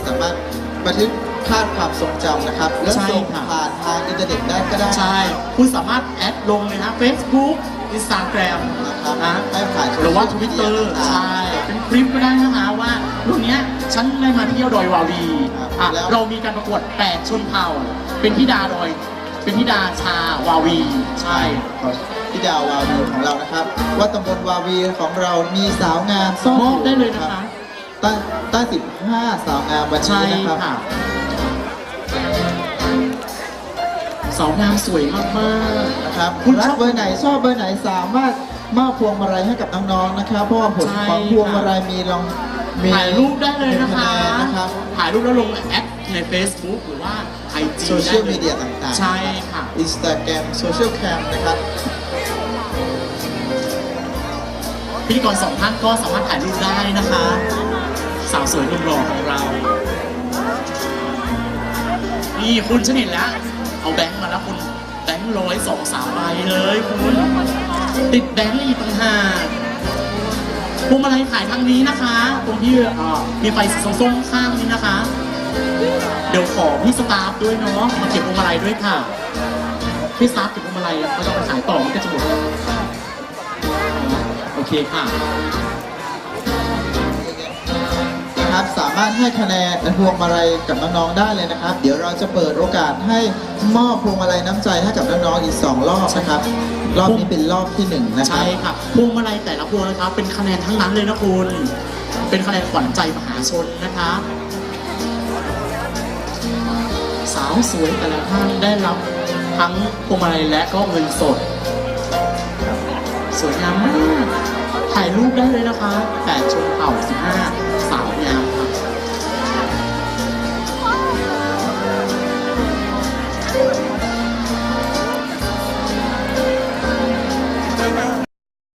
สามารถบันทึกภาพความทรงจำนะครับแล้วส่งผ่านทางอินเทอร์เน็ตได้ก็ได้ใช่คุณสามารถแอดลงเลยนะ Facebook Instagram นะครับ นะ ให้ผ่าน หรือว่า Twitter ใช่เป็นคลิปก็ได้นะคะว่าวันนี้ฉันได้มาเที่ยวดอยวาวีเรามีการประกวด8ชนเผ่าเป็นธิดาดอยเป็นธิดาชาวาวีใช่ธิดาวาวีของเรานะครับว่าตำบลวาวีของเรามีสาวงามซ่อน มอบได้เลยนะคะตั้ง15สาวงามวันนี้นะครับสาวงามสวยมากๆนะครับคุณรักเบอร์ไหนชอบเบอร์ไหนสามารถมอบพวงมาลัยให้กับน้องๆนะครับเพราะว่าผลของพวงมาลัยมีถ่ายรูปได้เลยนะคะถ่ายรูปแล้วลงแอปใน Facebook หรือว่า IG โซเชียลมีเดียต่างๆใช่ค่ะ Instagram โซเชียลแคมนะครับพิธีกร2ท่านก็สามารถถ่ายรูปได้นะคะสาวสวยหนุ่มหล่อของเรานี่คุณฉันเห็นแล้วเอาแบงค์มาแล้วคุณแบงค์100 2-3ใบเลยคุณติดแบงค์อีกต่างหากพวงมาลัยขายทางนี้นะคะตรงที่มีไฟส้มๆข้างนี้นะคะเดี๋ยวขอพี่สตาฟด้วยเนาะมาเก็บพวงมาลัยด้วยค่ะพี่สตาฟเก็บพวงมาลัยเขาจะมาขายต่อมันก็จะหมดโอเคค่ะนะครับสามารถให้คะแนนพวงมาลัยกับน้องๆได้เลยนะครับเดี๋ยวเราจะเปิดโอกาสให้มอบพวงมาลัยน้ำใจให้กับน้องๆอีก2รอบนะครับรอบนี้เป็นรอบที่1นะครับใช่ค่ะพวงมาลัยแต่ละพวงนะครับเป็นคะแนนทั้งนั้นเลยนะคุณเป็นคะแนนขวัญใจมหาชนนะคะสาวสวยแต่ละท่านได้รับทั้งพวงมาลัยและก็เงินสดสวยงามมากถ่ายรูปได้เลยนะคะ8ชนเผ่า15สาว